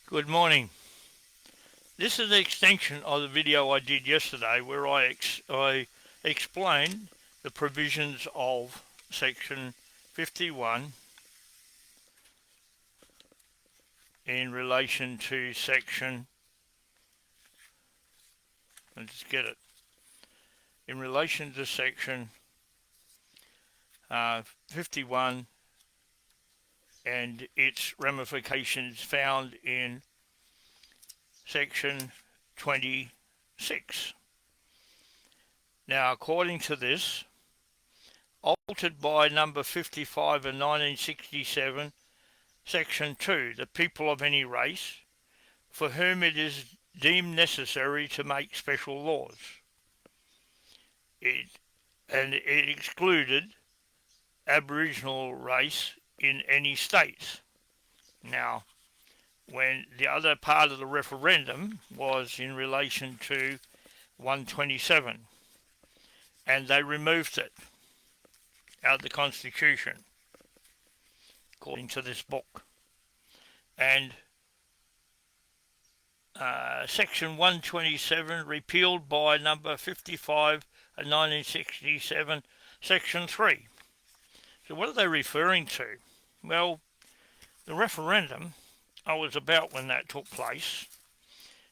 Good morning. This is the extension of the video I did yesterday where I explained the provisions of section 51 in relation to section, let's get it, in relation to section 51 and its ramifications found in section 26. Now, according to this, altered by number 55 of 1967, section 2, the people of any race for whom it is deemed necessary to make special laws. It excluded Aboriginal race in any states. Now, when the other part of the referendum was in relation to 127, and they removed it out of the Constitution, according to this book. And section 127 repealed by number 55 of 1967, section 3. So what are they referring to? Well, the referendum, I was about when that took place,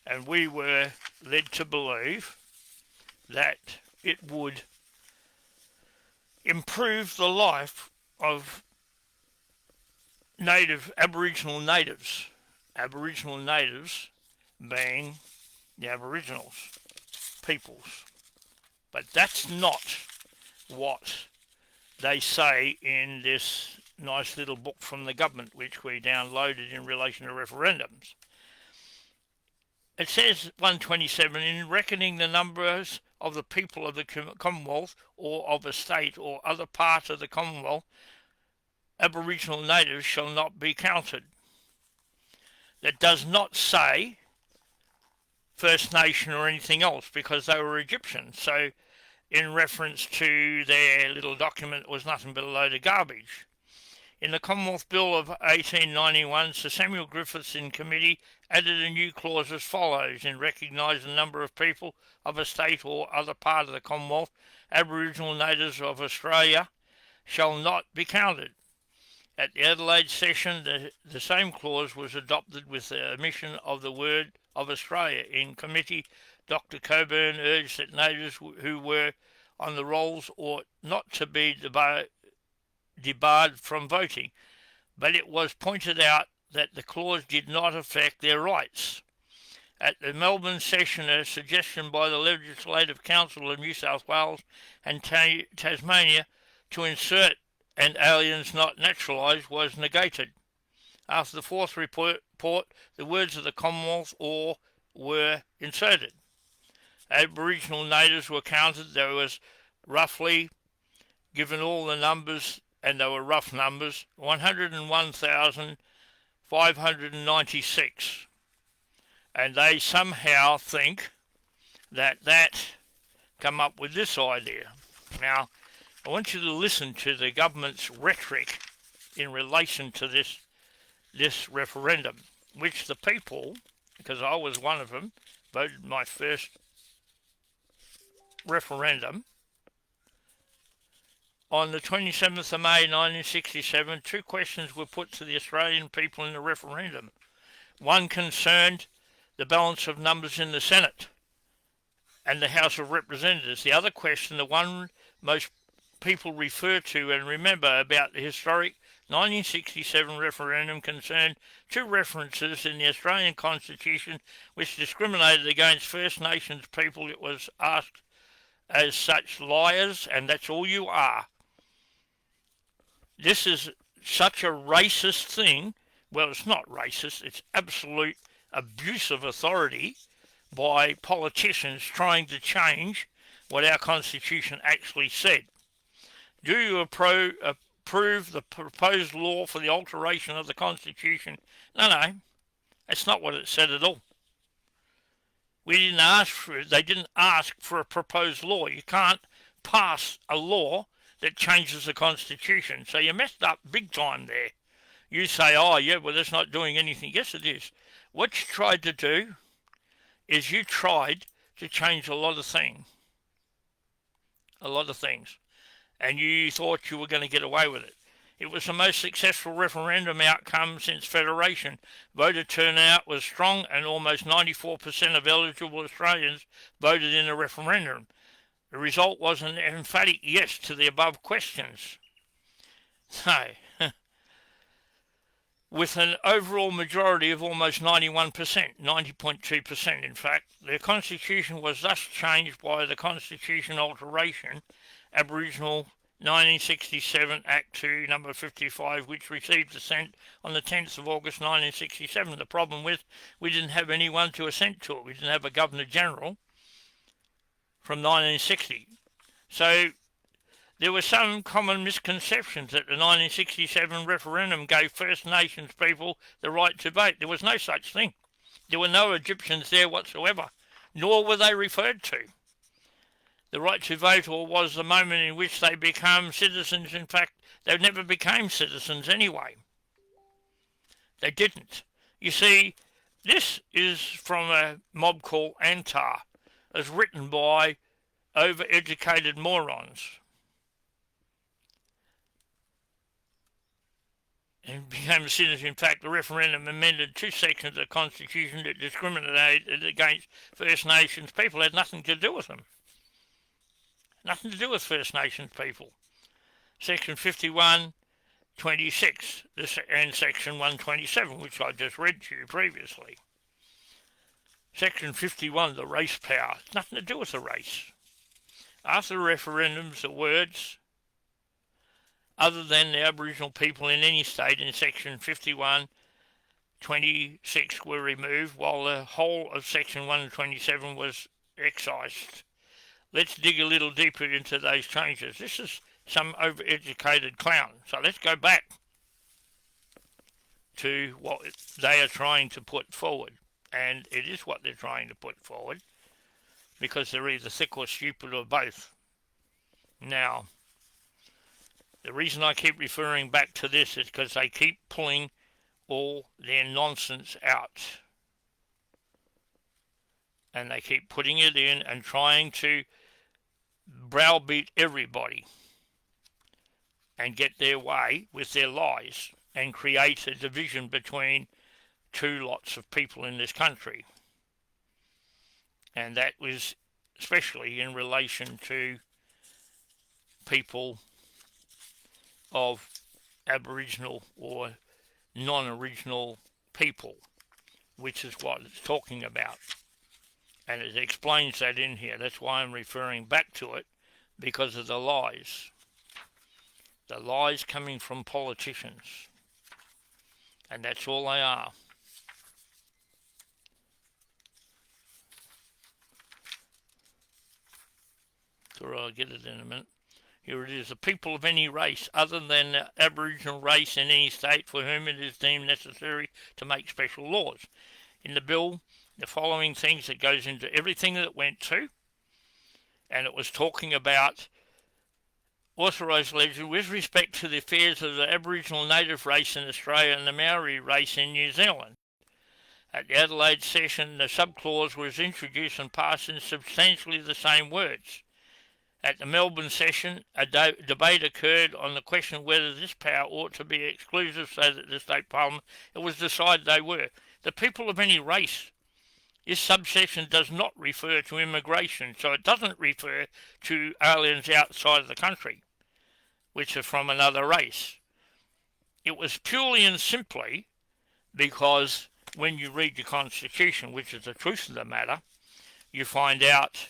and we were led to believe that it would improve the life of Aboriginal natives being the Aboriginals peoples. But that's not what they say in this nice little book from the government which we downloaded in relation to referendums. It says 127, in reckoning the numbers of the people of the Commonwealth or of a state or other part of the Commonwealth, Aboriginal natives shall not be counted. That does not say First Nation or anything else because they were Egyptians. So in reference to their little document, it was nothing but a load of garbage. In the Commonwealth Bill of 1891, Sir Samuel Griffiths in committee added a new clause as follows: in recognising the number of people of a state or other part of the Commonwealth, Aboriginal natives of Australia shall not be counted. At the Adelaide session, the same clause was adopted with the omission of the word of Australia. In committee, Dr. Coburn urged that natives who were on the rolls ought not to be debarred from voting, but it was pointed out that the clause did not affect their rights. At the Melbourne session, a suggestion by the Legislative Council of New South Wales and Tasmania to insert "and aliens not naturalised" was negated. After the fourth report, the words of the Commonwealth or were inserted. Aboriginal natives were counted. There was roughly, given all the numbers, and they were rough numbers, 101,596. And they somehow think that come up with this idea. Now, I want you to listen to the government's rhetoric in relation to this referendum, which the people, because I was one of them, voted my first referendum. On the 27th of May 1967, two questions were put to the Australian people in the referendum. One concerned the balance of numbers in the Senate and the House of Representatives. The other question, the one most people refer to and remember about the historic 1967 referendum, concerned two references in the Australian Constitution which discriminated against First Nations people. It was asked as such, liars, and that's all you are. This is such a racist thing. Well, it's not racist, it's absolute abuse of authority by politicians trying to change what our Constitution actually said. Do you approve the proposed law for the alteration of the Constitution? No, that's not what it said at all. We didn't ask for it. They didn't ask for a proposed law. You can't pass a law that changes the Constitution. So you messed up big time there. You say, oh yeah, well that's not doing anything. Yes it is. what you tried to do is you tried to change a lot of things. And you thought you were going to get away with it. It was the most successful referendum outcome since Federation. Voter turnout was strong and almost 94% of eligible Australians voted in the referendum. The result was an emphatic yes to the above questions. So, with an overall majority of almost 91%, 90.2% in fact, the Constitution was thus changed by the Constitution Alteration, Aboriginal 1967 Act 2, number 55, which received assent on the 10th of August 1967. The problem with, we didn't have anyone to assent to it. We didn't have a Governor-General from 1960. So there were some common misconceptions that the 1967 referendum gave First Nations people the right to vote. There was no such thing. There were no Egyptians there whatsoever, nor were they referred to. The right to vote was the moment in which they become citizens. In fact, they never became citizens anyway. They didn't. You see, this is from a mob called Antar, as written by over-educated morons. And became a citizen. In fact, the referendum amended 2 sections of the Constitution that discriminated against First Nations people. It had nothing to do with them. Nothing to do with First Nations people. Section 51(26) and Section 127, which I just read to you previously. Section 51, the race power. Nothing to do with the race. After the referendums, the words, other than the Aboriginal people in any state in Section 51(26) were removed, while the whole of Section 127 was excised. Let's dig a little deeper into those changes. This is some overeducated clown. So let's go back to what they are trying to put forward. And it is what they're trying to put forward, because they're either thick or stupid or both. Now, the reason I keep referring back to this is because they keep pulling all their nonsense out. And they keep putting it in and trying to browbeat everybody and get their way with their lies and create a division between two lots of people in this country. And that was especially in relation to people of Aboriginal or non-Original people, which is what it's talking about. And it explains that in here. That's why I'm referring back to it, because of the lies. The lies coming from politicians. And that's all they are. So I'll get it in a minute. Here it is. The people of any race other than the Aboriginal race in any state for whom it is deemed necessary to make special laws. In the bill, the following things that goes into everything that it went to, and it was talking about authorised legislation with respect to the affairs of the Aboriginal native race in Australia and the Maori race in New Zealand. At the Adelaide session, the subclause was introduced and passed in substantially the same words. At the Melbourne session, a debate occurred on the question whether this power ought to be exclusive so that the state parliament, it was decided they were. The people of any race. This subsection does not refer to immigration, so it doesn't refer to aliens outside of the country, which are from another race. It was purely and simply because when you read the Constitution, which is the truth of the matter, you find out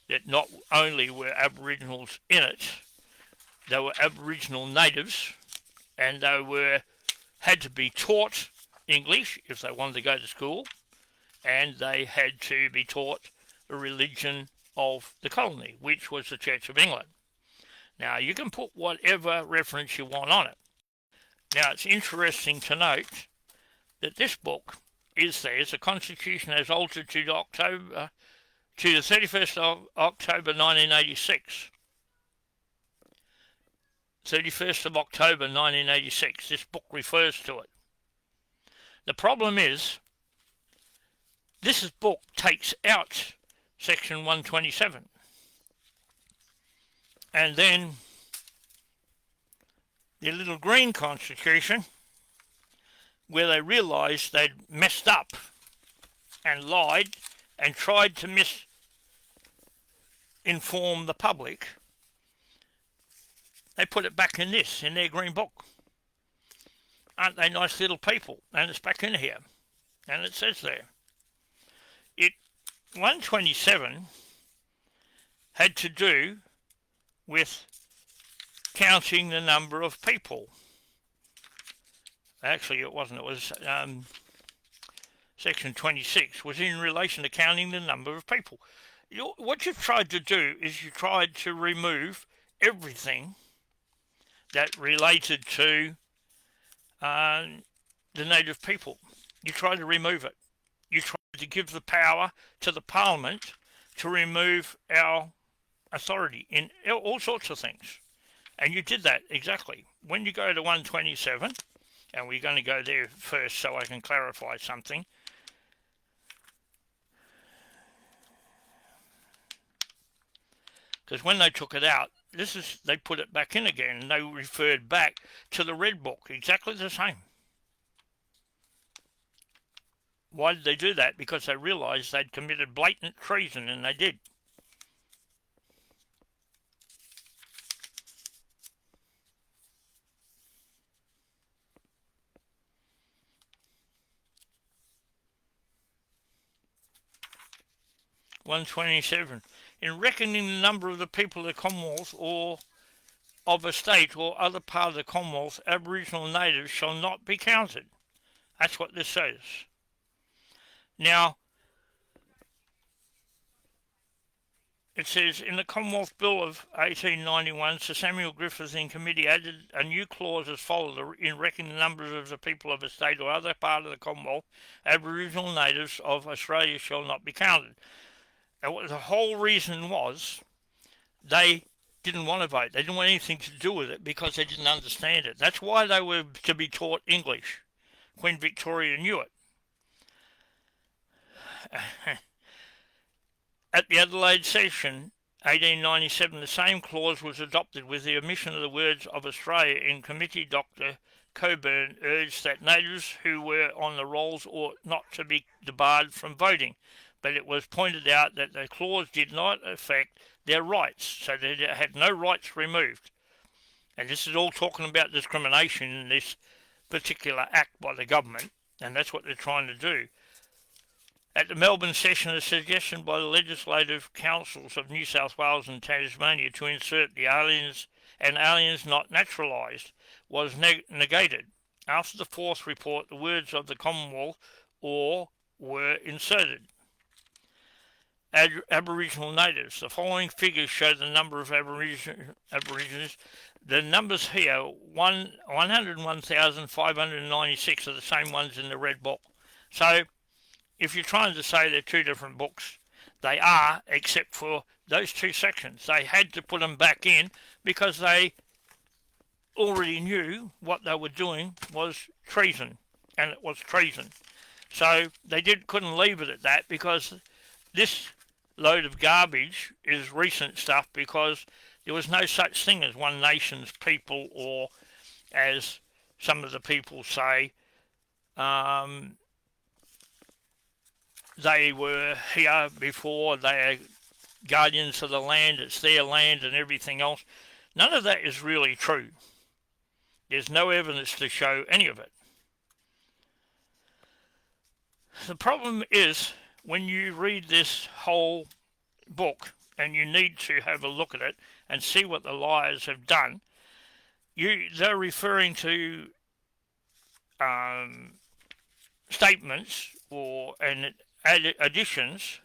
that not only were Aboriginals in it, they were Aboriginal natives, and they had to be taught English if they wanted to go to school, and they had to be taught the religion of the colony, which was the Church of England. Now, you can put whatever reference you want on it. Now, it's interesting to note that this book is there. The Constitution as altered to the 31st of October 1986. 31st of October 1986. This book refers to it. The problem is This book takes out section 127. And then the little green constitution, where they realised they'd messed up and lied and tried to misinform the public, they put it back in their green book. Aren't they nice little people? And it's back in here. And it says there. 127 had to do with counting the number of people. Actually, it wasn't. It was section 26 was in relation to counting the number of people. What you've tried to do is you tried to remove everything that related to the native people. You tried to remove it. You tried to give the power to the Parliament to remove our authority in all sorts of things. And you did that exactly. When you go to 127, and we're going to go there first so I can clarify something. Because when they took it out, they put it back in again, and they referred back to the Red Book, exactly the same. Why did they do that? Because they realised they'd committed blatant treason, and they did. (127) In reckoning the number of the people of the Commonwealth or of a state or other part of the Commonwealth, Aboriginal natives shall not be counted. That's what this says. Now, it says, in the Commonwealth Bill of 1891, Sir Samuel Griffiths in committee added a new clause as follows: in reckoning the numbers of the people of a state or other part of the Commonwealth, Aboriginal natives of Australia shall not be counted. And what the whole reason was, they didn't want to vote. They didn't want anything to do with it because they didn't understand it. That's why they were to be taught English. Queen Victoria knew it. At the Adelaide session, 1897, the same clause was adopted with the omission of the words of Australia in committee. Dr. Coburn urged that natives who were on the rolls ought not to be debarred from voting, but it was pointed out that the clause did not affect their rights, so they had no rights removed. And this is all talking about discrimination in this particular act by the government, and that's what they're trying to do. At the Melbourne session, a suggestion by the legislative councils of New South Wales and Tasmania to insert the aliens not naturalised was negated. After the fourth report, the words of the Commonwealth or were inserted. Aboriginal natives. The following figures show the number of Aborigines. The numbers here, 101,596, are the same ones in the Red Book. So, if you're trying to say they're two different books, they are, except for those two sections. They had to put them back in because they already knew what they were doing was treason, and it was treason. So they couldn't leave it at that, because this load of garbage is recent stuff, because there was no such thing as one nation's people, or as some of the people say, they were here before, they are guardians of the land, it's their land and everything else. None of that is really true. There's no evidence to show any of it. The problem is, when you read this whole book, and you need to have a look at it and see what the liars have done, they're referring to statements and additions.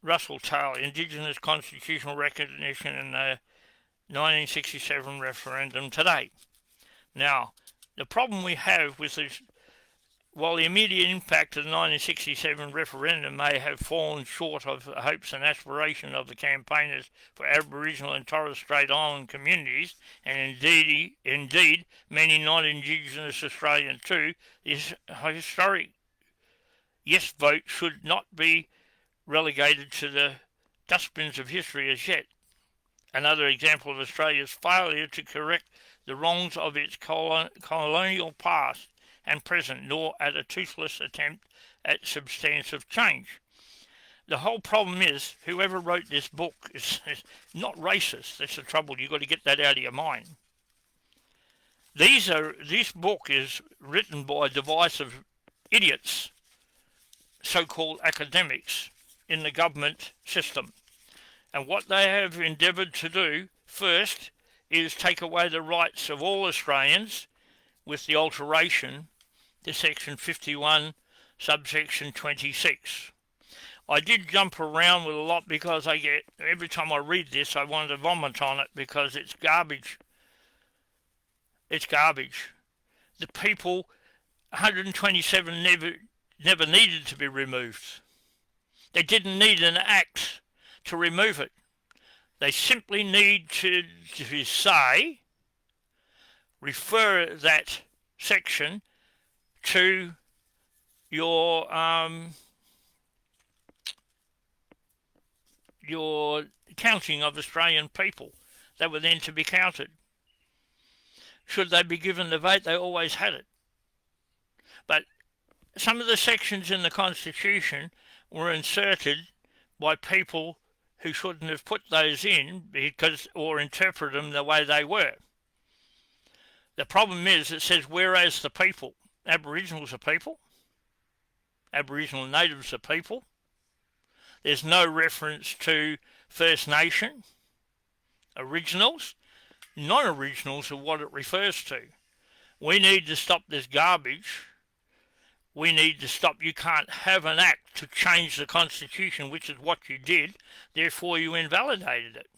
Russell Taylor, Indigenous constitutional recognition in the 1967 referendum today. Now, the problem we have with this, while the immediate impact of the 1967 referendum may have fallen short of the hopes and aspirations of the campaigners for Aboriginal and Torres Strait Island communities, and indeed many non-Indigenous Australians too, the historic yes vote should not be relegated to the dustbins of history as yet. Another example of Australia's failure to correct the wrongs of its colonial past and present, nor at a toothless attempt at substantive change. The whole problem is, whoever wrote this book is not racist. That's the trouble. You've got to get that out of your mind. This book is written by a device of idiots, so-called academics in the government system. And what they have endeavoured to do first is take away the rights of all Australians with the alteration to section 51, subsection 26. I did jump around with a lot because every time I read this, I want to vomit on it because it's garbage. It's garbage. The people, 127 never needed to be removed. They didn't need an act to remove it. They simply need to say, refer that section to your counting of Australian people. They were then to be counted. Should they be given the vote, they always had it. But some of the sections in the Constitution were inserted by people who shouldn't have put those in or interpret them the way they were. The problem is it says, whereas the people, Aboriginals are people, Aboriginal natives are people. There's no reference to First Nation, Originals. Non-Originals are what it refers to. We need to stop this garbage. We need to stop. You can't have an act to change the Constitution, which is what you did. Therefore, you invalidated it.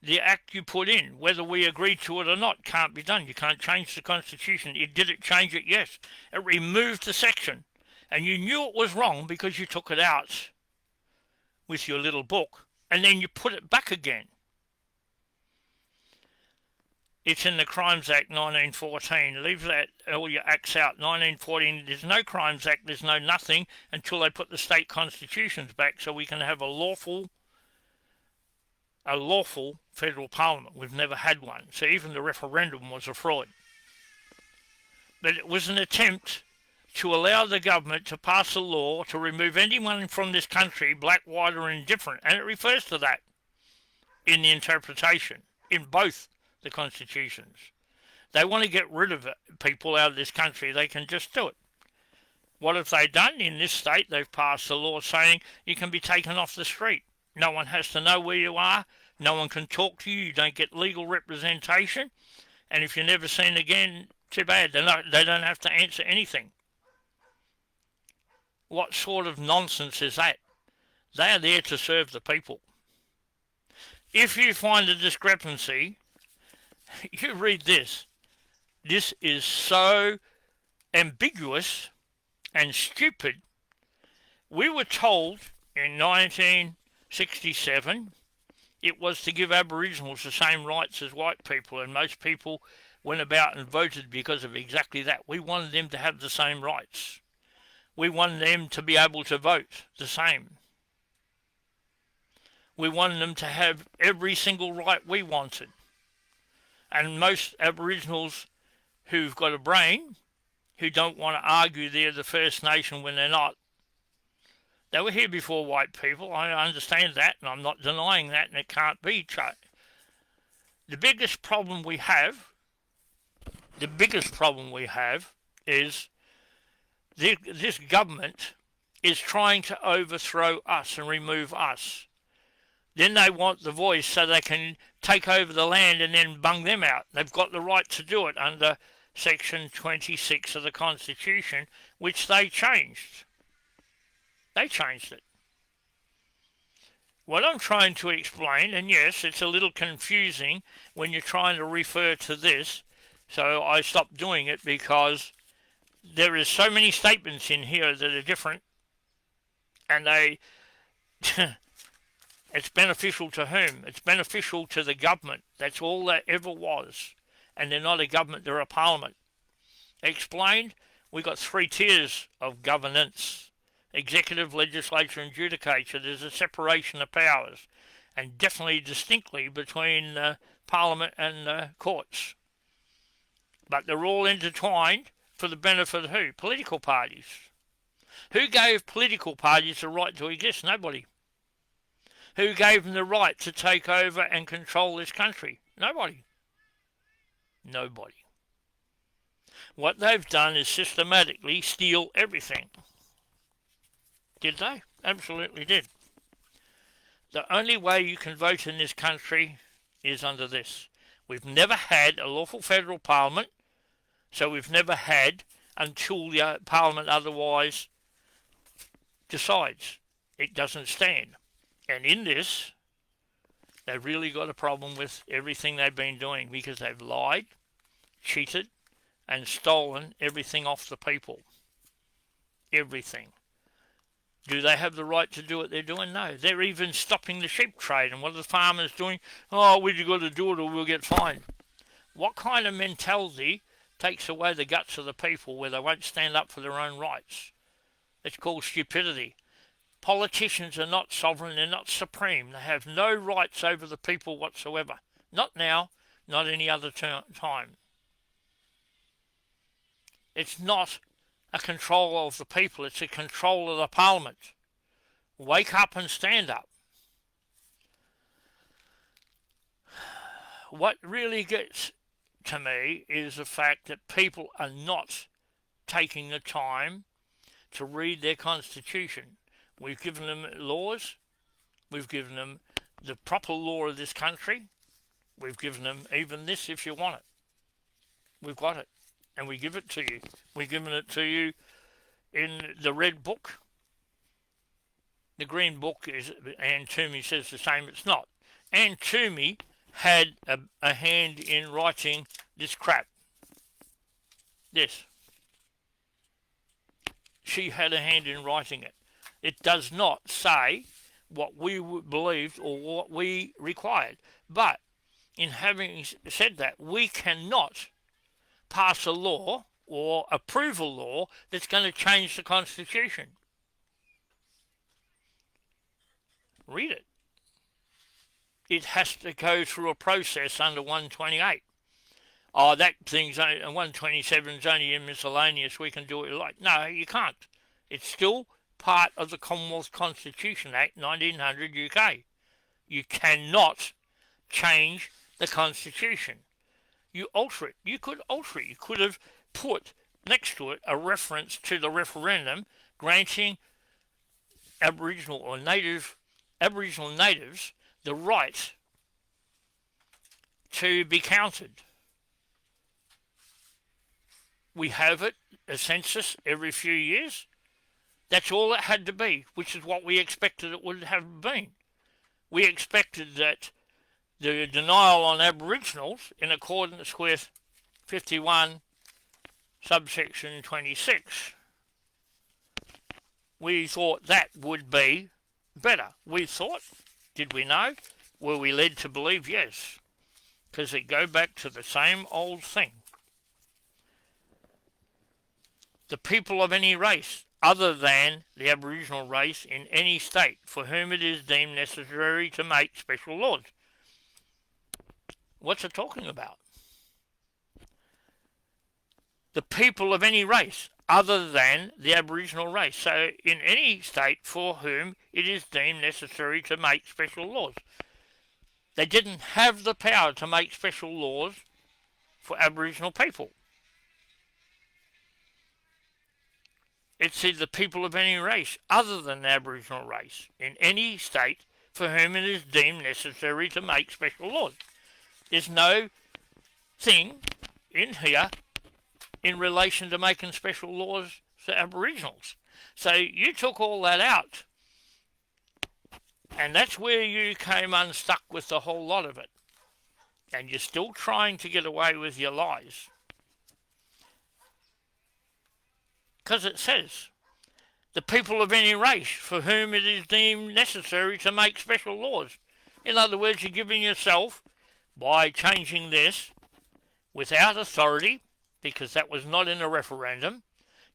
The act you put in, whether we agree to it or not, can't be done. You can't change the Constitution. Did it change it? Yes. It removed the section. And you knew it was wrong because you took it out with your little book. And then you put it back again. It's in the Crimes Act 1914. Leave that, all your acts out. 1914, there's no Crimes Act, there's no nothing until they put the state constitutions back so we can have a lawful federal parliament. We've never had one. So even the referendum was a fraud. But it was an attempt to allow the government to pass a law to remove anyone from this country, black, white or indifferent. And it refers to that in the interpretation, in both the constitutions. They want to get rid of people out of this country. They can just do it. What have they done? In this state, they've passed a law saying you can be taken off the street. No one has to know where you are. No one can talk to you. You don't get legal representation. And if you're never seen again, too bad. They don't have to answer anything. What sort of nonsense is that? They are there to serve the people. If you find a discrepancy, you read this. This is so ambiguous and stupid. We were told in 1967 it was to give Aboriginals the same rights as white people, and most people went about and voted because of exactly that. We wanted them to have the same rights. We wanted them to be able to vote the same. We wanted them to have every single right we wanted. And most Aboriginals who've got a brain, who don't want to argue they're the First Nation when they're not, they were here before white people. I understand that, and I'm not denying that, and it can't be. The biggest problem we have is this government is trying to overthrow us and remove us. Then they want the voice so they can take over the land and then bung them out. They've got the right to do it under Section 26 of the Constitution, which they changed. They changed it. What I'm trying to explain, and yes, it's a little confusing when you're trying to refer to this, so I stopped doing it because there is so many statements in here that are different, and it's beneficial to whom? It's beneficial to the government. That's all that ever was. And they're not a government, they're a parliament. Explained? We got three tiers of governance: executive, legislature, and judicature. There's a separation of powers, and definitely distinctly between Parliament and courts. But they're all intertwined for the benefit of who? Political parties. Who gave political parties the right to exist? Nobody. Who gave them the right to take over and control this country? Nobody. Nobody. What they've done is systematically steal everything. Did they? Absolutely did. The only way you can vote in this country is under this. We've never had a lawful federal parliament, so we've never had until the parliament otherwise decides. It doesn't stand. And in this, they've really got a problem with everything they've been doing, because they've lied, cheated, and stolen everything off the people. Everything. Do they have the right to do what they're doing? No. They're even stopping the sheep trade. And what are the farmers doing? Oh, we've got to do it or we'll get fined. What kind of mentality takes away the guts of the people where they won't stand up for their own rights? It's called stupidity. Politicians are not sovereign. They're not supreme. They have no rights over the people whatsoever. Not now, not any other time. It's not a control of the people. It's a control of the parliament. Wake up and stand up. What really gets to me is the fact that people are not taking the time to read their constitution. We've given them laws. We've given them the proper law of this country. We've given them even this if you want it. We've got it. And we give it to you. We've given it to you in the red book. The green book is, Anne Toomey says the same. It's not. Anne Toomey had a hand in writing this crap. This. She had a hand in writing it. It does not say what we believed or what we required. But in having said that, we cannot pass a law or approve a law that's going to change the Constitution. Read it. It has to go through a process under 128. Oh, that thing's only, 127 is only in miscellaneous, we can do it like. No, you can't. It's still part of the Commonwealth Constitution Act 1900 UK. You cannot change the Constitution. You alter it. You could alter it. You could have put next to it a reference to the referendum granting Aboriginal natives the right to be counted. We have it, a census every few years. That's all it had to be, which is what we expected it would have been. We expected that the denial on Aboriginals, in accordance with 51 subsection 26, we thought that would be better. We thought, did we know? Were we led to believe? Yes. Because it go back to the same old thing. The people of any race other than the Aboriginal race in any state for whom it is deemed necessary to make special laws. What's it talking about? The people of any race other than the Aboriginal race. So in any state for whom it is deemed necessary to make special laws. They didn't have the power to make special laws for Aboriginal people. It said the people of any race other than the Aboriginal race in any state for whom it is deemed necessary to make special laws. There's no thing in here in relation to making special laws for Aboriginals. So you took all that out. And that's where you came unstuck with the whole lot of it. And you're still trying to get away with your lies. Because it says, the people of any race for whom it is deemed necessary to make special laws. In other words, you're giving yourself, by changing this, without authority, because that was not in a referendum,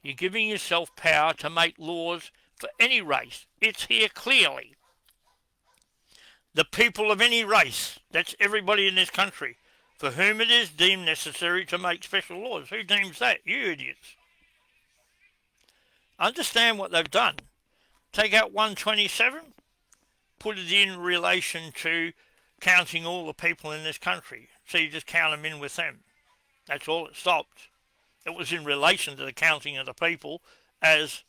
You're giving yourself power to make laws for any race. It's here clearly. The people of any race, that's everybody in this country, for whom it is deemed necessary to make special laws. Who deems that? You idiots. Understand what they've done. Take out 127, put it in relation to counting all the people in this country. So you just count them in with them. That's all it stopped. It was in relation to the counting of the people as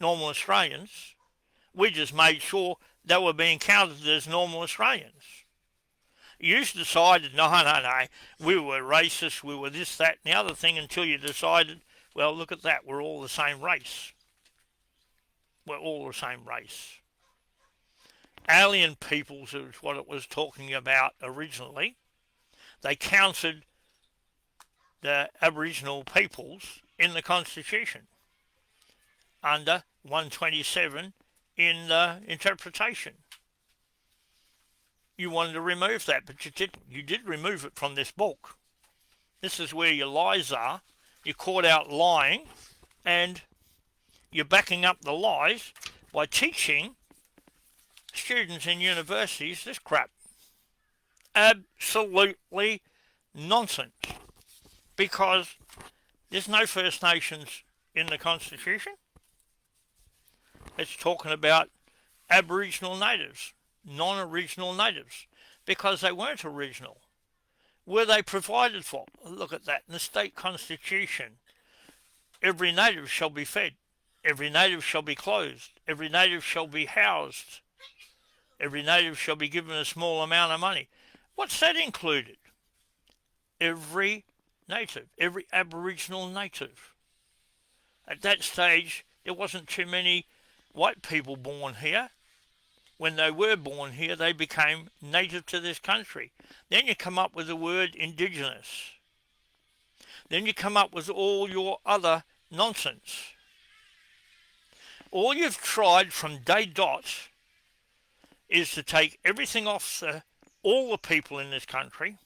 normal Australians. We just made sure they were being counted as normal Australians. You decided, no, we were racist, we were this, that, and the other thing until you decided, well, look at that, we're all the same race. We're all the same race. Alien peoples is what it was talking about originally. They counted the Aboriginal peoples in the Constitution under 127 in the interpretation. You wanted to remove that, but you didn't. You did remove it from this book. This is where your lies are. You're caught out lying, and you're backing up the lies by teaching students in universities this crap. Absolutely nonsense. Because there's no First Nations in the Constitution. It's talking about Aboriginal natives, non-original natives, because they weren't original. Were they provided for? Look at that. In the state constitution, every native shall be fed. Every native shall be clothed. Every native shall be housed. Every native shall be given a small amount of money. What's that included? Every native, every Aboriginal native. At that stage, there wasn't too many white people born here. When they were born here, they became native to this country. Then you come up with the word indigenous. Then you come up with all your other nonsense. All you've tried from day dot is to take everything off all the people in this country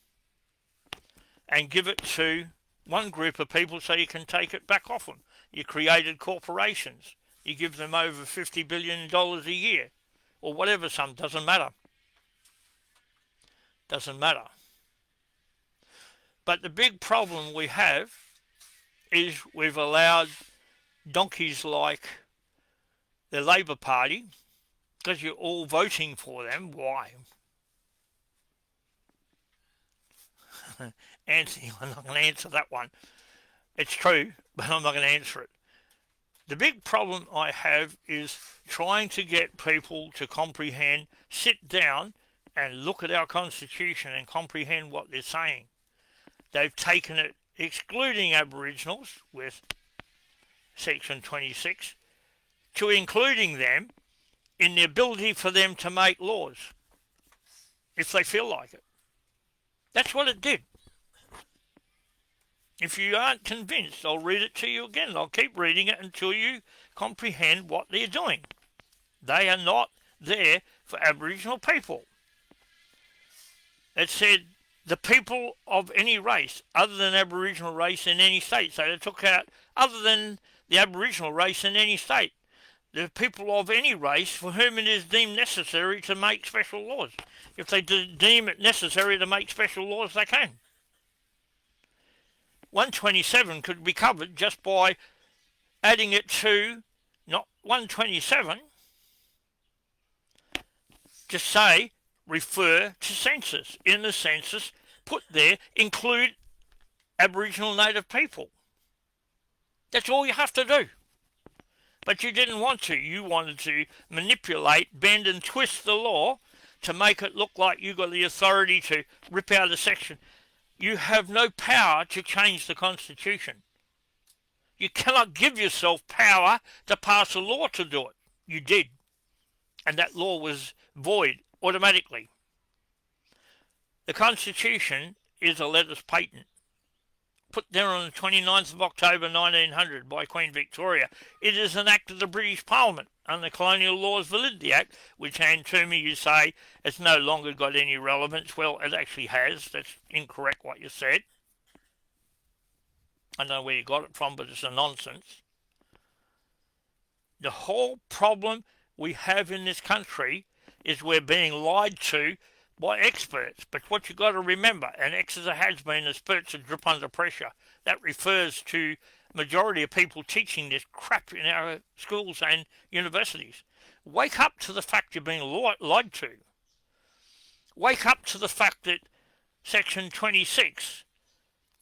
and give it to one group of people so you can take it back off them. You created corporations. You give them over $50 billion a year or whatever sum, doesn't matter. Doesn't matter. But the big problem we have is we've allowed donkeys like the Labor Party, because you're all voting for them. Why? Anthony, I'm not going to answer that one. It's true, but I'm not going to answer it. The big problem I have is trying to get people to comprehend, sit down and look at our Constitution and comprehend what they're saying. They've taken it, excluding Aboriginals with Section 26, to including them in the ability for them to make laws, if they feel like it. That's what it did. If you aren't convinced, I'll read it to you again. I'll keep reading it until you comprehend what they're doing. They are not there for Aboriginal people. It said, the people of any race, other than Aboriginal race in any state. So they took out, other than the Aboriginal race in any state. The people of any race for whom it is deemed necessary to make special laws. If they deem it necessary to make special laws, they can. 127 could be covered just by adding it to, not 127, just say, refer to census. In the census, put there, include Aboriginal native people. That's all you have to do. But you didn't want to. You wanted to manipulate, bend and twist the law to make it look like you got the authority to rip out a section. You have no power to change the Constitution. You cannot give yourself power to pass a law to do it. You did. And that law was void automatically. The Constitution is a letters patent, put there on the 29th of October 1900 by Queen Victoria. It is an act of the British Parliament under the Colonial Laws Validity Act, which, hand to me, you say it's no longer got any relevance. Well, it actually has. That's incorrect what you said. I don't know where you got it from, but it's a nonsense. The whole problem we have in this country is we're being lied to by experts. But what you've got to remember, an Exeter has been, experts are drip under pressure. That refers to majority of people teaching this crap in our schools and universities. Wake up to the fact you're being lied to. Wake up to the fact that Section 26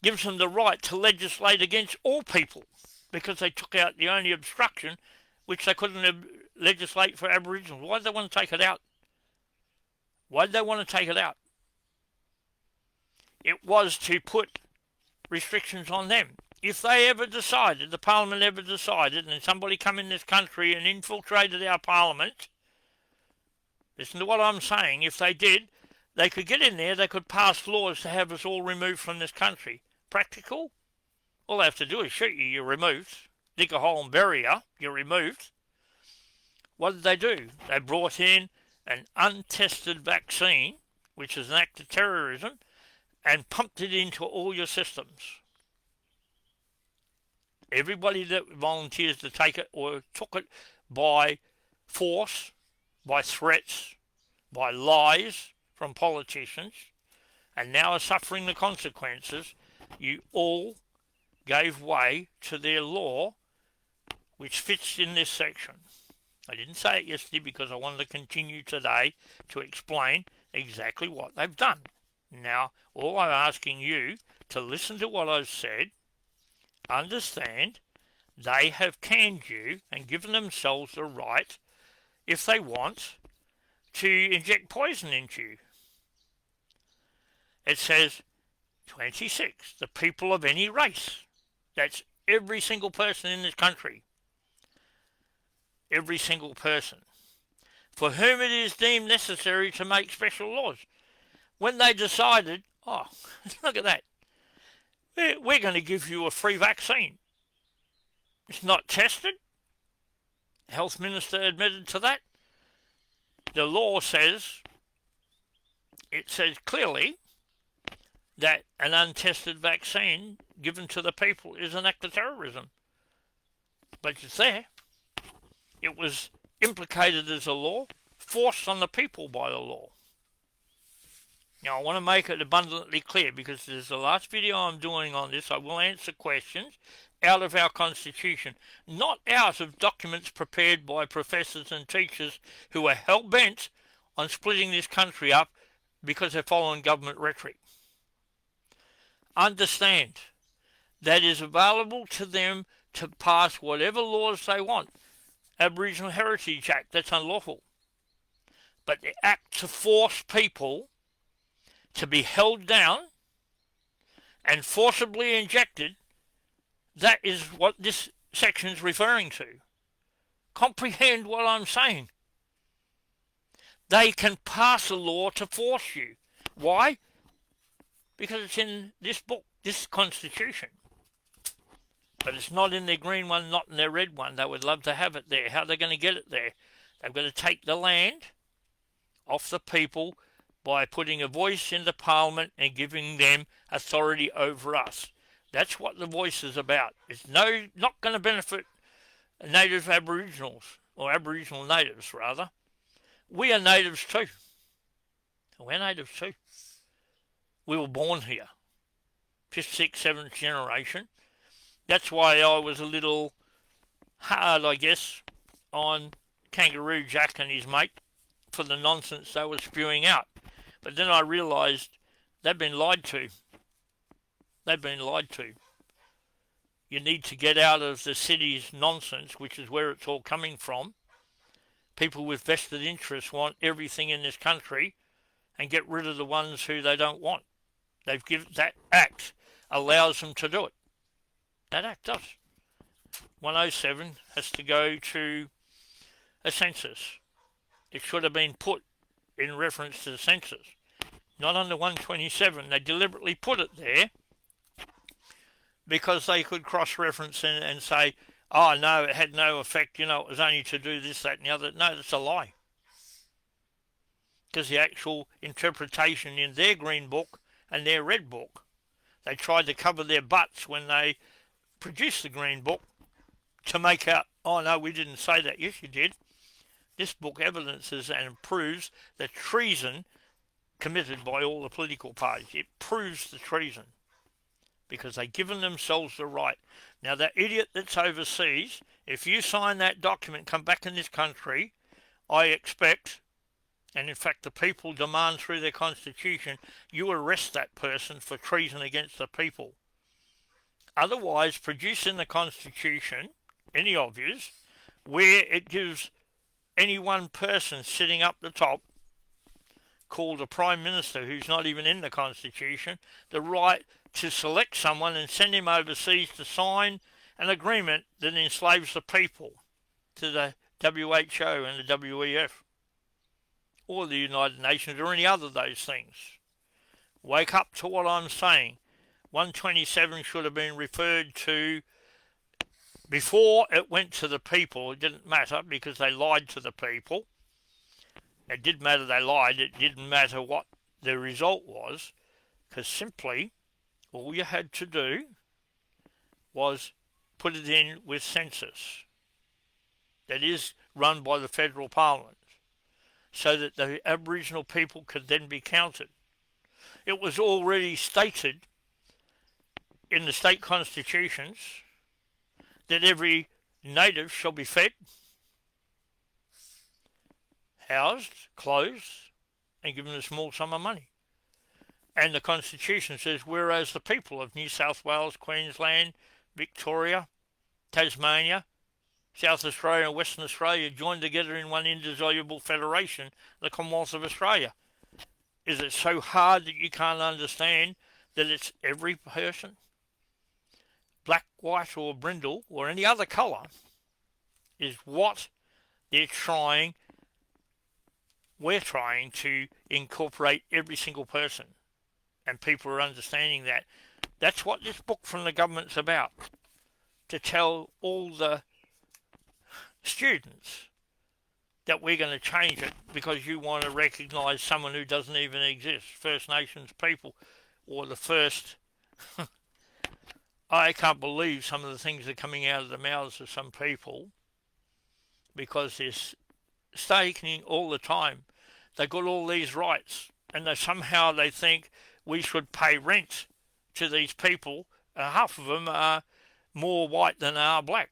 gives them the right to legislate against all people because they took out the only obstruction which they couldn't legislate for Aboriginals. Why did they want to take it out? Why did they want to take it out? It was to put restrictions on them. If they ever decided, the Parliament ever decided, and somebody come in this country and infiltrated our Parliament, listen to what I'm saying, if they did, they could get in there, they could pass laws to have us all removed from this country. Practical? All they have to do is shoot you, you're removed. Dig a hole and bury you, you're removed. What did they do? They brought in an untested vaccine, which is an act of terrorism, and pumped it into all your systems. Everybody that volunteers to take it or took it by force, by threats, by lies from politicians, and now are suffering the consequences, you all gave way to their law, which fits in this section. I didn't say it yesterday because I wanted to continue today to explain exactly what they've done. Now, all I'm asking you to listen to what I've said, understand they have canned you and given themselves the right, if they want, to inject poison into you. It says 26, the people of any race. That's every single person in this country. Every single person. For whom it is deemed necessary to make special laws. When they decided, oh, look at that. We're going to give you a free vaccine. It's not tested. The health minister admitted to that. The law says, it says clearly that an untested vaccine given to the people is an act of terrorism. But it's there. It was implicated as a law, forced on the people by the law. Now, I want to make it abundantly clear because this is the last video I'm doing on this. I will answer questions out of our Constitution, not out of documents prepared by professors and teachers who are hell-bent on splitting this country up because they're following government rhetoric. Understand that is available to them to pass whatever laws they want. Aboriginal Heritage Act, that's unlawful. But the act to force people to be held down and forcibly injected, that is what this section is referring to. Comprehend what I'm saying. They can pass a law to force you. Why? Because it's in this book, this Constitution. But it's not in their green one, not in their red one. They would love to have it there. How are they going to get it there? They've got to take the land off the people by putting a voice in the Parliament and giving them authority over us. That's what the voice is about. It's not going to benefit native Aboriginals, or Aboriginal natives rather. We are natives too. We're natives too. We were born here. 5th, 6th, 7th generation. That's why I was a little hard, I guess, on Kangaroo Jack and his mate for the nonsense they were spewing out. But then I realised they've been lied to. They've been lied to. You need to get out of the city's nonsense, which is where it's all coming from. People with vested interests want everything in this country and get rid of the ones who they don't want. They've given that act allows them to do it. That act does. 107 has to go to a census. It should have been put in reference to the census. Not under 127. They deliberately put it there because they could cross-reference and say, oh, no, it had no effect, it was only to do this, that, and the other. No, that's a lie. Because the actual interpretation in their green book and their red book, they tried to cover their butts when they produced the green book to make out, oh no, we didn't say that. Yes, you did. This book evidences and proves the treason committed by all the political parties. It proves the treason because they've given themselves the right. Now, that idiot that's overseas, if you sign that document, come back in this country, I expect, and in fact the people demand through their constitution, you arrest that person for treason against the people. Otherwise, produce in the constitution, any of yous, where it gives any one person sitting up the top, called a prime minister who's not even in the constitution, the right to select someone and send him overseas to sign an agreement that enslaves the people to the WHO and the WEF or the United Nations or any other of those things. Wake up to what I'm saying. 127 should have been referred to before it went to the people. It didn't matter because they lied to the people. It did matter they lied. It didn't matter what the result was, because simply all you had to do was put it in with census that is run by the federal parliament so that the Aboriginal people could then be counted. It was already stated in the state constitutions that every native shall be fed, housed, clothed, and given a small sum of money. And the Constitution says, whereas the people of New South Wales, Queensland, Victoria, Tasmania, South Australia and Western Australia joined together in one indissoluble federation, the Commonwealth of Australia. Is it so hard that you can't understand that it's every person, black, white or brindle or any other colour, is what we're trying to incorporate every single person, and people are understanding that. That's what this book from the government's about, to tell all the students that we're going to change it because you want to recognise someone who doesn't even exist, First Nations people, or the first... I can't believe some of the things that are coming out of the mouths of some people because they're staking all the time. They've got all these rights, and somehow they think we should pay rent to these people. Half of them are more white than they are black.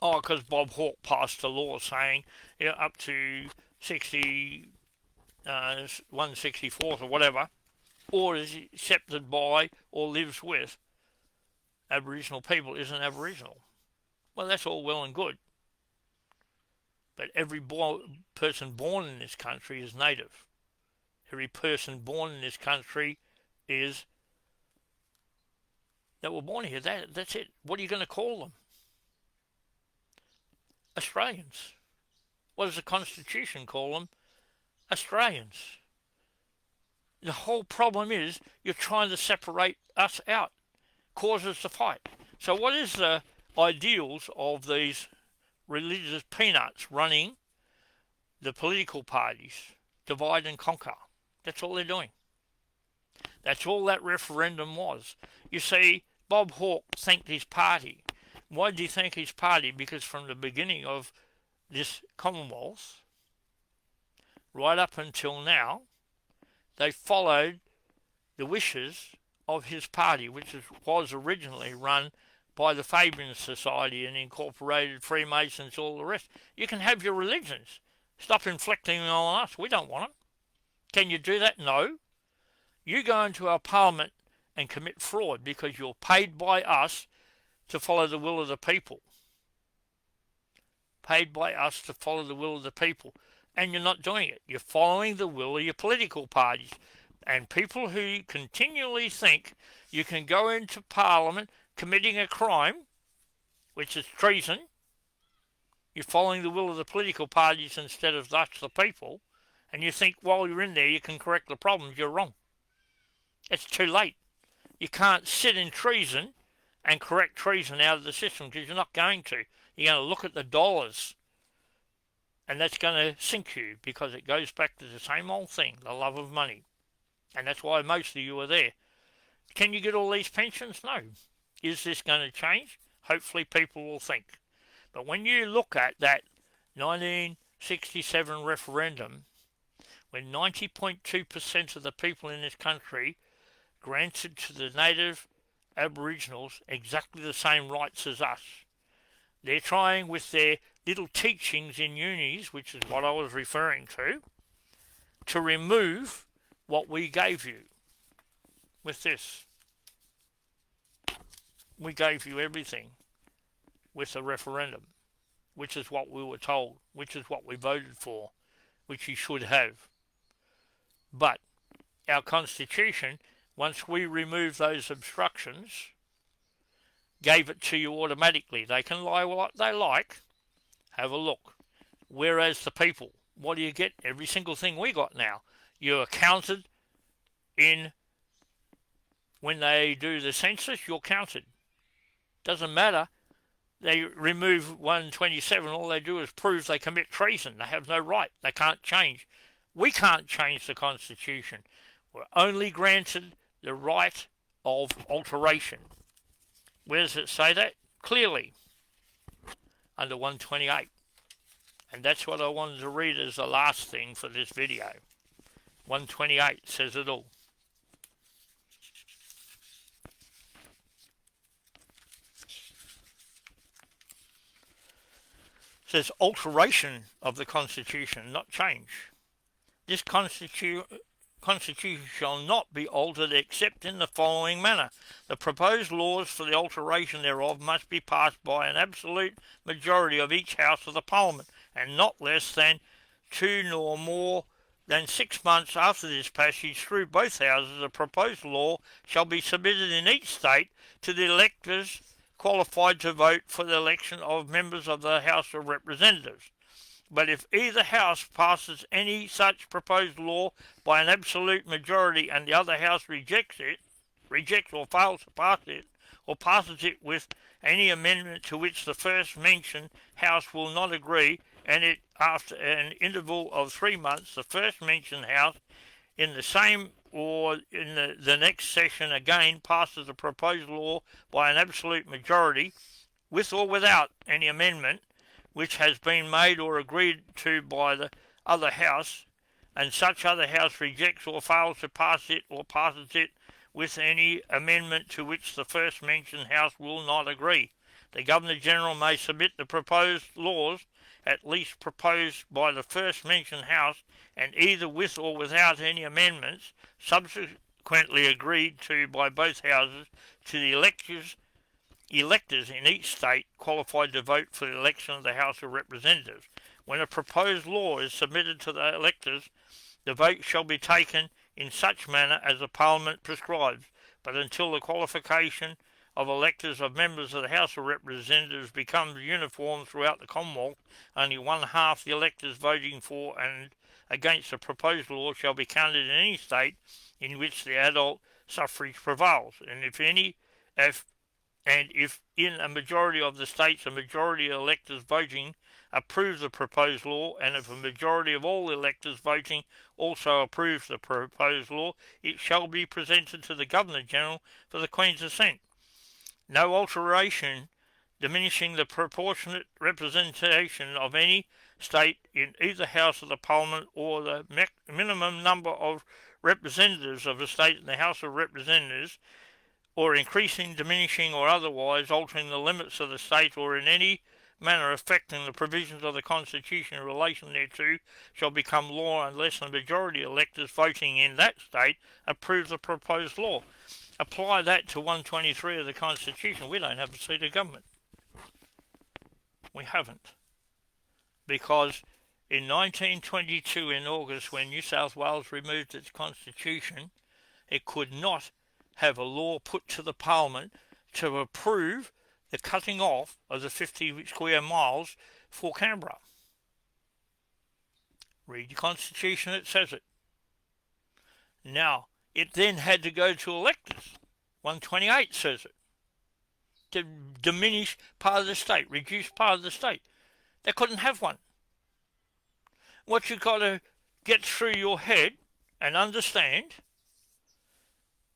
Oh, because Bob Hawke passed a law saying up to 164th or whatever, or is accepted by or lives with Aboriginal people isn't Aboriginal. Well, that's all well and good. But every person born in this country is native. Every person born in this country is that were born here. That's it. What are you going to call them? Australians. What does the Constitution call them? Australians. The whole problem is you're trying to separate us out. Causes the fight. So what is the ideals of these religious peanuts running the political parties? Divide and conquer. That's all they're doing. That's all that referendum was. You see, Bob Hawke thanked his party. Why did he thank his party? Because from the beginning of this Commonwealth, right up until now, they followed the wishes of his party, which was originally run by the Fabian Society and incorporated Freemasons, all the rest. You can have your religions. Stop inflicting them on us. We don't want them. Can you do that? No. You go into our parliament and commit fraud because you're paid by us to follow the will of the people. Paid by us to follow the will of the people. And you're not doing it. You're following the will of your political parties. And people who continually think you can go into Parliament committing a crime, which is treason, you're following the will of the political parties instead of us, the people, and you think while you're in there you can correct the problems, you're wrong. It's too late. You can't sit in treason and correct treason out of the system because you're not going to. You're going to look at the dollars, and that's going to sink you because it goes back to the same old thing, the love of money. And that's why most of you are there. Can you get all these pensions? No. Is this going to change? Hopefully people will think. But when you look at that 1967 referendum, when 90.2% of the people in this country granted to the native Aboriginals exactly the same rights as us, they're trying with their little teachings in unis, which is what I was referring to remove what we gave you with this. We gave you everything with the referendum, which is what we were told, which is what we voted for, which you should have. But our Constitution, once we remove those obstructions, gave it to you automatically. They can lie what they like. Have a look. Whereas the people, what do you get? Every single thing we got now. You're counted in, when they do the census, you're counted. Doesn't matter. They remove 127, all they do is prove they commit treason. They have no right. They can't change. We can't change the Constitution. We're only granted the right of alteration. Where does it say that? Clearly, under 128. And that's what I wanted to read as the last thing for this video. 128 says it all. It says alteration of the Constitution, not change. This Constitution shall not be altered except in the following manner. The proposed laws for the alteration thereof must be passed by an absolute majority of each House of the Parliament, and not less than 2 nor more than 6 months after this passage through both houses. A proposed law shall be submitted in each state to the electors qualified to vote for the election of members of the House of Representatives. But if either house passes any such proposed law by an absolute majority and the other house rejects or fails to pass it, or passes it with any amendment to which the first mentioned house will not agree, and it after an interval of 3 months, the first mentioned house in the same or in the next session again passes the proposed law by an absolute majority, with or without any amendment which has been made or agreed to by the other house, and such other house rejects or fails to pass it or passes it with any amendment to which the first mentioned house will not agree, the Governor-General may submit the proposed laws, at least proposed by the first mentioned house, and either with or without any amendments subsequently agreed to by both houses, to the electors in each state qualified to vote for the election of the House of Representatives. When a proposed law is submitted to the electors, the vote shall be taken in such manner as the Parliament prescribes, but until the qualification of electors of members of the House of Representatives becomes uniform throughout the Commonwealth, only one half the electors voting for and against a proposed law shall be counted in any state in which the adult suffrage prevails, and if in a majority of the states a majority of electors voting approve the proposed law, and if a majority of all electors voting also approves the proposed law, it shall be presented to the Governor-General for the Queen's assent. No alteration diminishing the proportionate representation of any state in either House of the Parliament, or the minimum number of representatives of a state in the House of Representatives, or increasing, diminishing, or otherwise altering the limits of the state, or in any manner affecting the provisions of the Constitution in relation thereto, shall become law unless the majority of electors voting in that state approve the proposed law. Apply that to 123 of the Constitution. We don't have a seat of government. We haven't. Because in 1922, in August, when New South Wales removed its Constitution, it could not have a law put to the Parliament to approve the cutting off of the 50 square miles for Canberra. Read your Constitution, it says it. Now, it then had to go to electors. 128 says it. To diminish part of the state, reduce part of the state. They couldn't have one. What you've got to get through your head and understand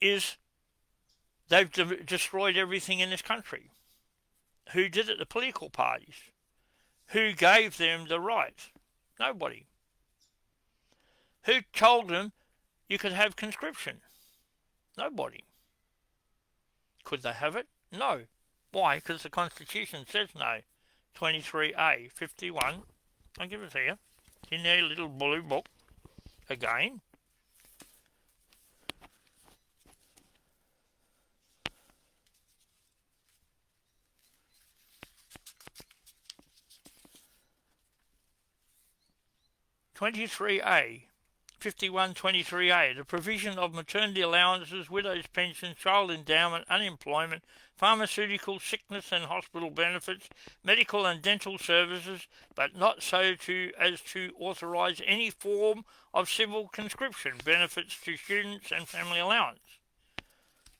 is they've destroyed everything in this country. Who did it? The political parties. Who gave them the right? Nobody. Who told them you could have conscription? Nobody. Could they have it? No. Why? Because the Constitution says no. 23A, 51. I'll give it to you. In their little blue book. Again. "23A, 5123A, the provision of maternity allowances, widow's pension, child endowment, unemployment, pharmaceutical, sickness and hospital benefits, medical and dental services, but not so as to authorise any form of civil conscription, benefits to students and family allowance."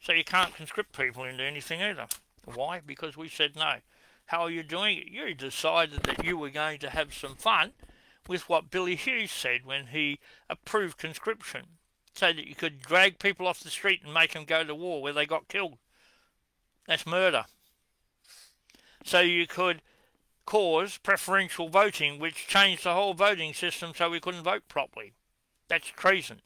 So you can't conscript people into anything either. Why? Because we said no. How are you doing it? You decided that you were going to have some fun with what Billy Hughes said when he approved conscription, so that you could drag people off the street and make them go to war where they got killed. That's murder. So you could cause preferential voting, which changed the whole voting system so we couldn't vote properly. That's treason.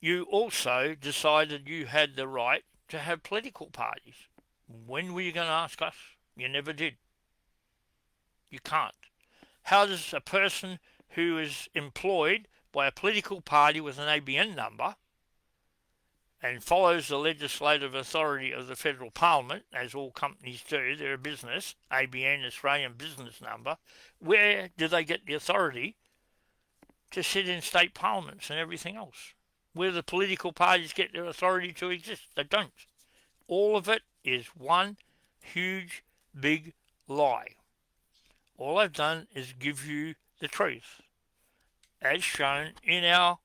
You also decided you had the right to have political parties. When were you going to ask us? You never did. You can't. How does a person who is employed by a political party with an ABN number and follows the legislative authority of the federal parliament, as all companies do, they're a business, ABN, Australian Business Number, where do they get the authority to sit in state parliaments and everything else? Where do the political parties get their authority to exist? They don't. All of it is one huge, big lie. All I've done is give you the truth, as shown in our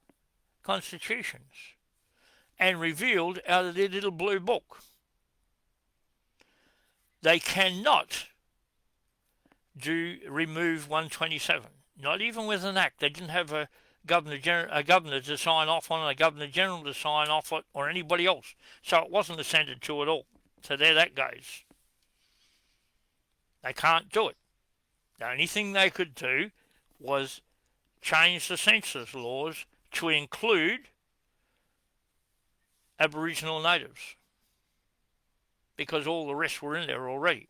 constitutions, and revealed out of their little blue book. They cannot remove 127, not even with an act. They didn't have a governor to sign off on it, a governor general to sign off on it, or anybody else. So it wasn't assented to at all. So there that goes. They can't do it. The only thing they could do was change the census laws to include Aboriginal natives, because all the rest were in there already.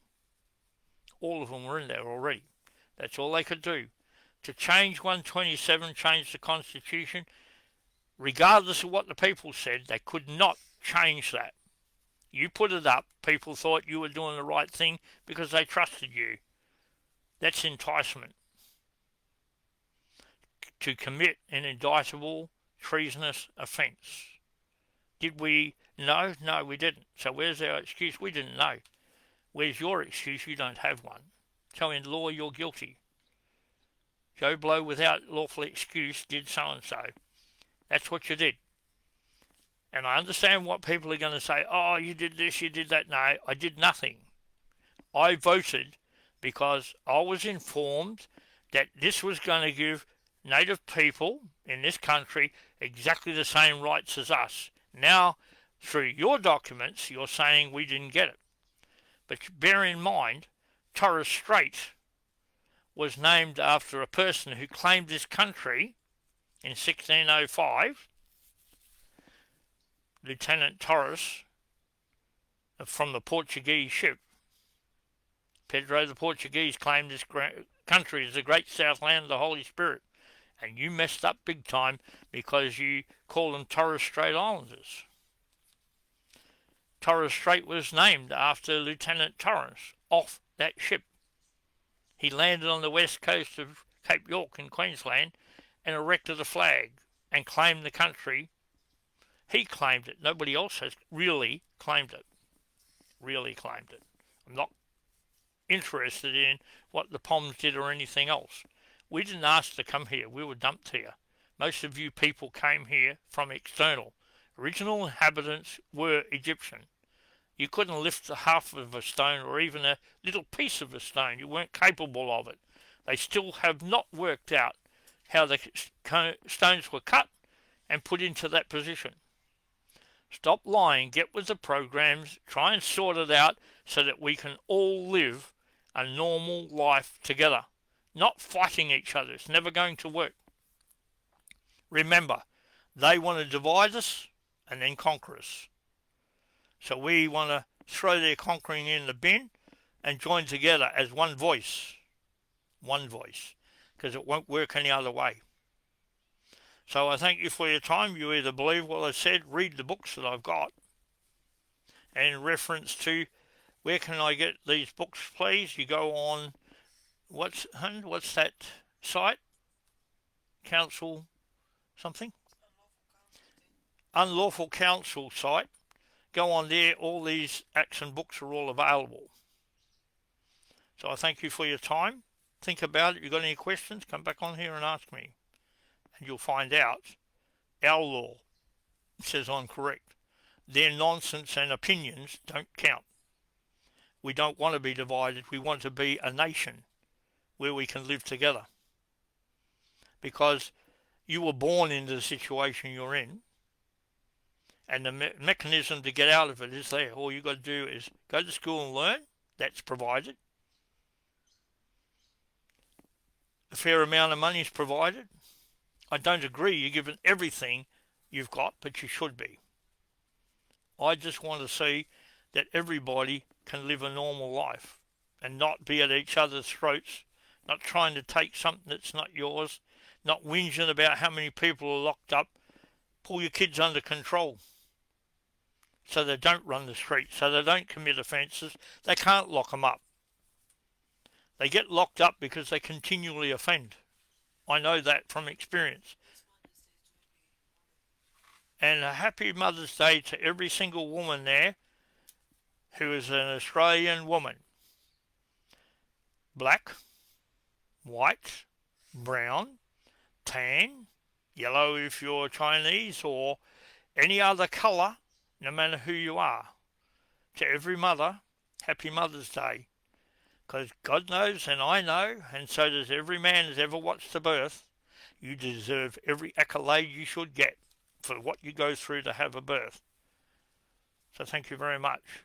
All of them were in there already. That's all they could do. To change 127, change the Constitution, regardless of what the people said, they could not change that. You put it up, people thought you were doing the right thing because they trusted you. That's enticement to commit an indictable, treasonous offence. Did we know? No, we didn't. So where's our excuse? We didn't know. Where's your excuse? You don't have one. So in law, you're guilty. Joe Blow, without lawful excuse, did so-and-so. That's what you did. And I understand what people are going to say. Oh, you did this, you did that. No, I did nothing. I voted because I was informed that this was going to give native people in this country exactly the same rights as us. Now, through your documents, you're saying we didn't get it. But bear in mind, Torres Strait was named after a person who claimed this country in 1605, Lieutenant Torres, from the Portuguese ship. Pedro the Portuguese claimed this country as the great south land of the Holy Spirit. And you messed up big time because you call them Torres Strait Islanders. Torres Strait was named after Lieutenant Torres off that ship. He landed on the west coast of Cape York in Queensland and erected a flag and claimed the country. He claimed it. Nobody else has really claimed it. Really claimed it. I'm not interested in what the Poms did or anything else. We didn't ask to come here. We were dumped here. Most of you people came here from external. Original inhabitants were Egyptian. You couldn't lift the half of a stone or even a little piece of a stone. You weren't capable of it. They still have not worked out how the stones were cut and put into that position. Stop lying, get with the programs, try and sort it out so that we can all live a normal life together. Not fighting each other. It's never going to work. Remember, they want to divide us and then conquer us. So we want to throw their conquering in the bin and join together as one voice. One voice. Because it won't work any other way. So I thank you for your time. You either believe what I said, read the books that I've got. And in reference to where can I get these books, please? You go on, what's that site? Council something? Unlawful Council site. Go on there. All these action books are all available. So I thank you for your time. Think about it. If you've got any questions, come back on here and ask me. And you'll find out our law says I'm correct. Their nonsense and opinions don't count. We don't want to be divided. We want to be a nation where we can live together. Because you were born into the situation you're in, and the mechanism to get out of it is there. All you've got to do is go to school and learn. That's provided. A fair amount of money is provided. I don't agree you're given everything you've got, but you should be. I just want to see that everybody can live a normal life and not be at each other's throats, not trying to take something that's not yours, not whinging about how many people are locked up. Pull your kids under control so they don't run the streets, so they don't commit offences. They can't lock them up. They get locked up because they continually offend. I know that from experience. And a happy Mother's Day to every single woman there who is an Australian woman. Black, white, brown, tan, yellow if you're Chinese, or any other colour, no matter who you are. To every mother, happy Mother's Day. Because God knows and I know, and so does every man that's ever watched the birth, you deserve every accolade you should get for what you go through to have a birth. So thank you very much.